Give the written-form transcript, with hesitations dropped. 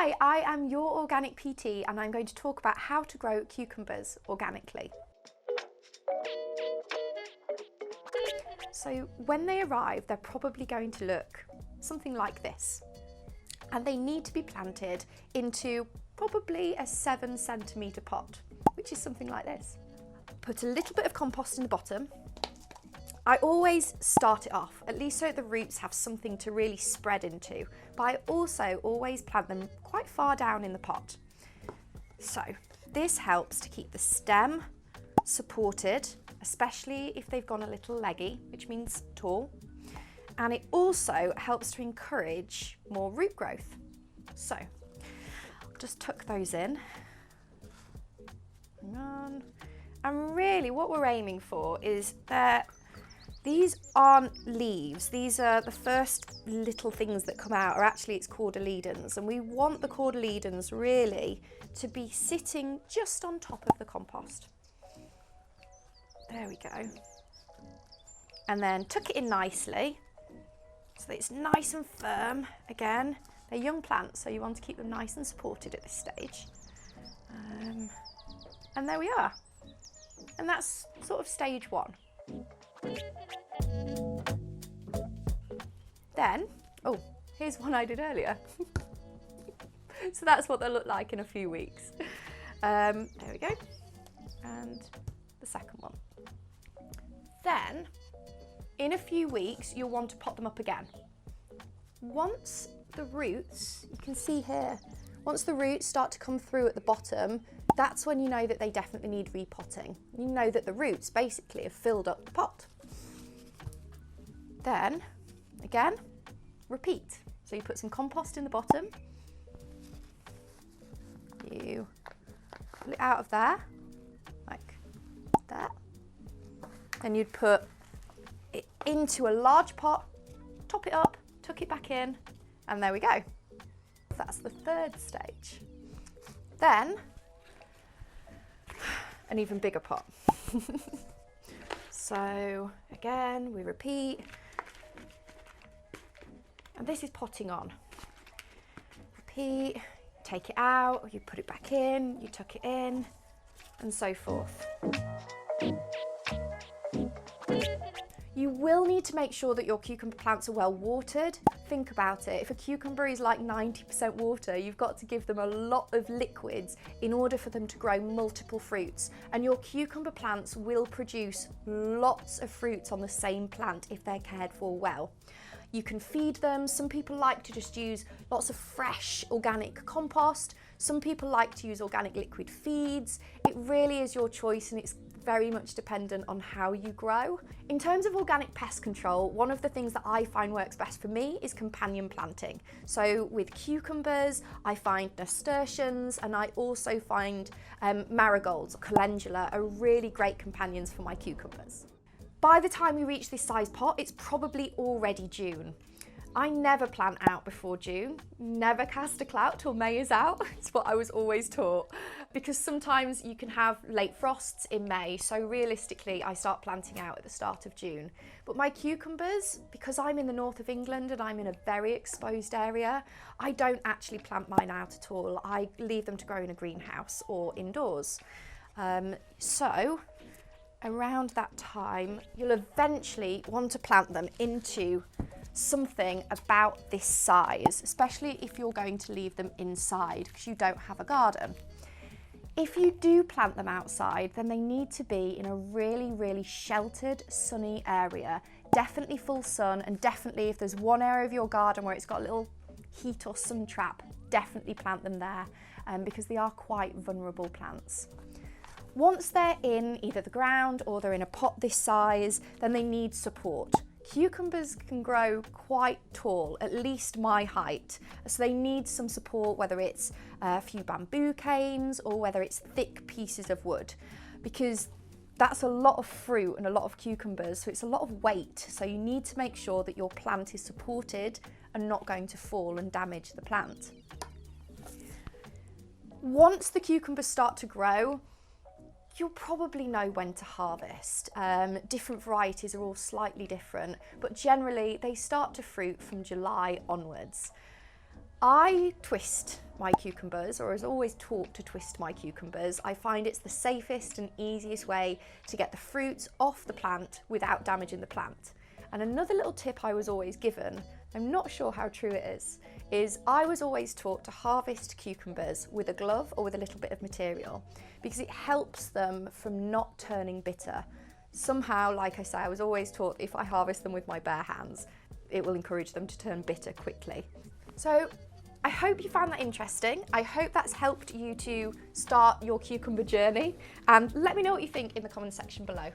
Hi, I am your organic PT and I'm going to talk about how to grow cucumbers organically. So when they arrive, they're probably going to look something like this. And they need to be planted into probably a 7 centimetre pot, which is something like this. Put a little bit of compost in the bottom. I always start it off, at least so the roots have something to really spread into, but I also always plant them quite far down in the pot. So this helps to keep the stem supported, especially if they've gone a little leggy, which means tall. And it also helps to encourage more root growth. So I'll just tuck those in. Hang on. And really what we're aiming for is that these aren't leaves, these are the first little things that come out, or actually it's cotyledons, and we want the cotyledons really to be sitting just on top of the compost. There we go. And then tuck it in nicely so that it's nice and firm. Again, they're young plants, so you want to keep them nice and supported at this stage. And there we are. And that's sort of stage one. Then, oh, here's one I did earlier. So that's what they'll look like in a few weeks. There we go. And the second one. Then, in a few weeks, you'll want to pot them up again. Once the roots, you can see here, once the roots start to come through at the bottom, that's when you know that they definitely need repotting. You know that the roots basically have filled up the pot. Then, again, repeat. So you put some compost in the bottom. You pull it out of there, like that. Then you'd put it into a large pot, top it up, tuck it back in, and there we go. That's the third stage. Then, an even bigger pot. So again, we repeat. And this is potting on. Repeat, take it out, you put it back in, you tuck it in, and so forth. You will need to make sure that your cucumber plants are well watered. Think about it, if a cucumber is like 90% water, you've got to give them a lot of liquids in order for them to grow multiple fruits. And your cucumber plants will produce lots of fruits on the same plant if they're cared for well. You can feed them. Some people like to just use lots of fresh organic compost. Some people like to use organic liquid feeds. It really is your choice, and it's very much dependent on how you grow. In terms of organic pest control, one of the things that I find works best for me is companion planting. So with cucumbers, I find nasturtiums, and I also find marigolds or calendula are really great companions for my cucumbers. By the time you reach this size pot, it's probably already June. I never plant out before June, never cast a clout till May is out. It's what I was always taught, because sometimes you can have late frosts in May, so realistically I start planting out at the start of June. But my cucumbers, because I'm in the north of England and I'm in a very exposed area, I don't actually plant mine out at all. I leave them to grow in a greenhouse or indoors. So around that time, you'll eventually want to plant them into something about this size, especially if you're going to leave them inside because you don't have a garden. If you do plant them outside, then they need to be in a really, really sheltered, sunny area. Definitely full sun, and definitely if there's one area of your garden where it's got a little heat or sun trap, definitely plant them there because they are quite vulnerable plants. Once they're in either the ground or they're in a pot this size, then they need support. Cucumbers can grow quite tall, at least my height, so they need some support, whether it's a few bamboo canes or whether it's thick pieces of wood, because that's a lot of fruit and a lot of cucumbers, so it's a lot of weight, so you need to make sure that your plant is supported and not going to fall and damage the plant. Once the cucumbers start to grow, you'll probably know when to harvest. Different varieties are all slightly different, but generally they start to fruit from July onwards. I twist my cucumbers, or was always taught to twist my cucumbers. I find it's the safest and easiest way to get the fruits off the plant without damaging the plant. And another little tip I was always given, I'm not sure how true it is I was always taught to harvest cucumbers with a glove or with a little bit of material because it helps them from not turning bitter. Somehow, like I say, I was always taught if I harvest them with my bare hands, it will encourage them to turn bitter quickly. So I hope you found that interesting. I hope that's helped you to start your cucumber journey, and let me know what you think in the comment section below.